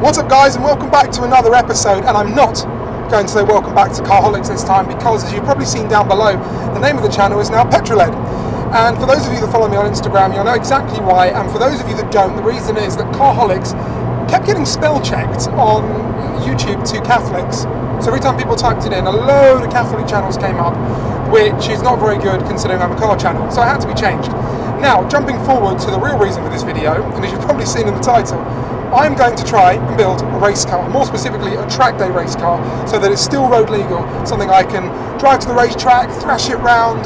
What's up guys, and welcome back to another episode. And I'm not going to say welcome back to Carholics this time, because as you've probably seen down below, the name of the channel is now Petrolhead. And for those of you that follow me on Instagram, you'll know exactly why, and for those of you that don't, the reason is that Carholics kept getting spell checked on YouTube to Catholics. So every time people typed it in, a load of Catholic channels came up, which is not very good considering I'm a car channel, so it had to be changed. Now, jumping forward to the real reason for this video, and as you've probably seen in the title, I'm going to try and build a race car, more specifically a track day race car, so that it's still road legal, something I can drive to the racetrack, thrash it round,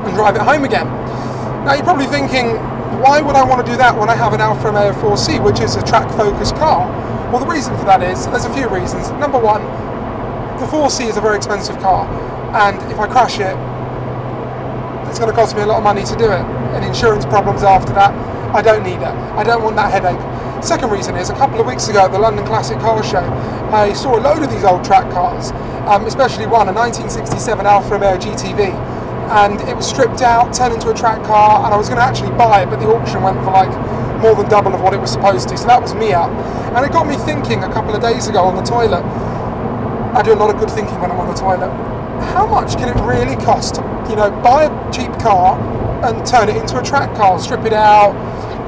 and drive it home again. Now you're probably thinking, why would I want to do that when I have an Alfa Romeo 4C, which is a track-focused car? Well, the reason for that is, there's a few reasons. Number one, the 4C is a very expensive car, and if I crash it, it's going to cost me a lot of money to do it, and insurance problems after that. I don't need it. I don't want that headache. Second reason is, a couple of weeks ago at the London Classic Car Show, I saw a load of these old track cars, especially one, a 1967 Alfa Romeo GTV, and it was stripped out, turned into a track car, and I was going to actually buy it, but the auction went for like more than double of what it was supposed to, so that was me out. And it got me thinking a couple of days ago on the toilet. I do a lot of good thinking when I'm on the toilet. How much can it really cost to, buy a cheap car and turn it into a track car, strip it out,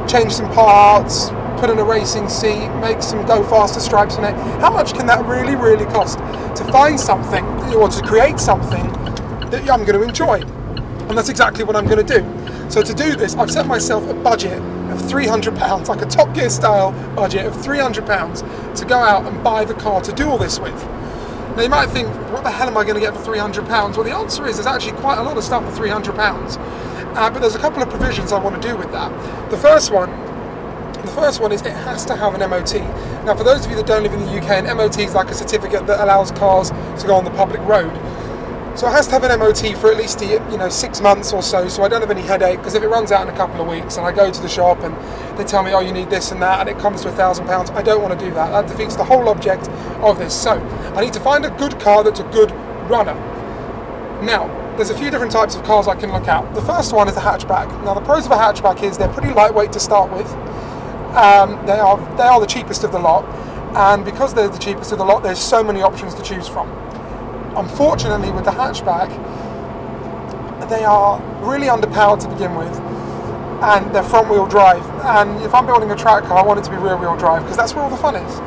change some parts, put in a racing seat, make some go faster stripes on it? How much can that really cost to find something, or to create something that I'm going to enjoy? And that's exactly what I'm going to do. So to do this, I've set myself a budget of £300, like a Top Gear style budget of £300, to go out and buy the car to do all this with. Now you might think, what the hell am I going to get for £300? Well, the answer is, there's actually quite a lot of stuff for £300, but there's a couple of provisions I want to do with that. The first one is, it has to have an MOT. Now, for those of you that don't live in the UK, an MOT is like a certificate that allows cars to go on the public road. So it has to have an MOT for at least 6 months or so I don't have any headache, because if it runs out in a couple of weeks and I go to the shop and they tell me, oh, you need this and that, and it comes to £1,000, I don't want to do that. That defeats the whole object of this. So I need to find a good car that's a good runner. Now, there's a few different types of cars I can look at. The first one is a hatchback. Now, the pros of a hatchback is they're pretty lightweight to start with. They are the cheapest of the lot, and because they're the cheapest of the lot, there's so many options to choose from. Unfortunately, with the hatchback, they are really underpowered to begin with, and they're front-wheel drive. And if I'm building a track car, I want it to be rear-wheel drive, because that's where all the fun is.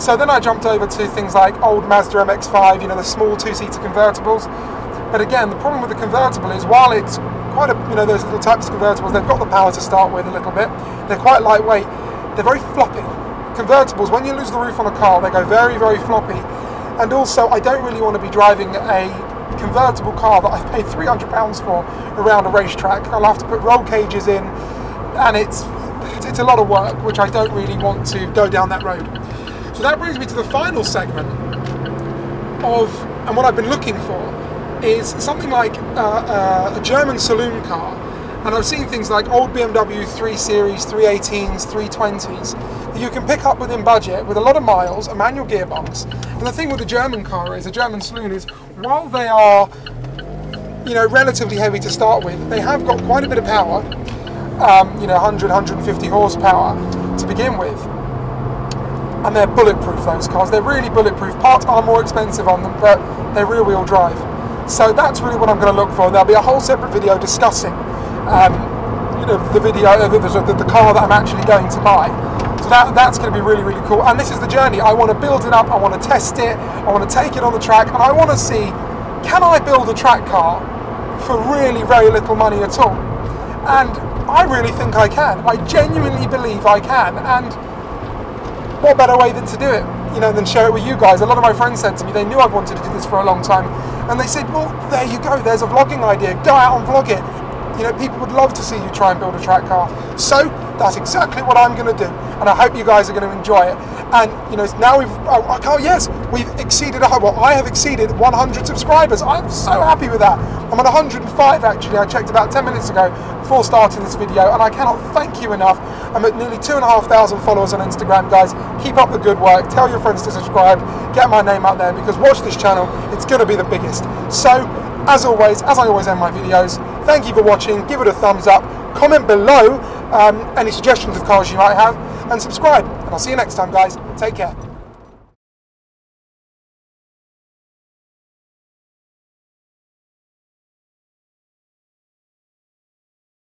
So then I jumped over to things like old Mazda MX-5, the small two-seater convertibles. But again, the problem with the convertible is, while it's quite a, those little types of convertibles, they've got the power to start with a little bit. They're quite lightweight. They're very floppy. Convertibles, when you lose the roof on a car, they go very floppy. And also, I don't really want to be driving a convertible car that I've paid £300 for around a racetrack. I'll have to put roll cages in, and it's a lot of work, which I don't really want to go down that road. So that brings me to the final segment and what I've been looking for is something like a German saloon car. And I've seen things like old BMW 3 Series, 318s, 320s that you can pick up within budget with a lot of miles, a manual gearbox. And the thing with a German car is, a German saloon is, while they are, relatively heavy to start with, they have got quite a bit of power, 100, 150 horsepower to begin with. And they're bulletproof, those cars. They're really bulletproof. Parts are more expensive on them, but they're rear-wheel drive. So that's really what I'm going to look for. There'll be a whole separate video discussing the car that I'm actually going to buy. So that's going to be really cool. And this is the journey. I want to build it up, I want to test it, I want to take it on the track, and I want to see, can I build a track car for really very little money at all? And I really think I can. I genuinely believe I can. And what better way than to do it, than share it with you guys? A lot of my friends said to me, they knew I wanted to do this for a long time, and they said, well, there you go, there's a vlogging idea, go out and vlog it. People would love to see you try and build a track car. So that's exactly what I'm going to do, and I hope you guys are going to enjoy it. And now we've exceeded, I have exceeded 100 subscribers. I'm so happy with that. I'm at 105 actually. I checked about 10 minutes ago before starting this video, and I cannot thank you enough. I'm at nearly 2,500 followers on Instagram, guys. Keep up the good work. Tell your friends to subscribe. Get my name out there, because watch this channel. It's going to be the biggest. So, as always, as I always end my videos, thank you for watching. Give it a thumbs up. Comment below any suggestions of cars you might have, and subscribe. And I'll see you next time, guys. Take care.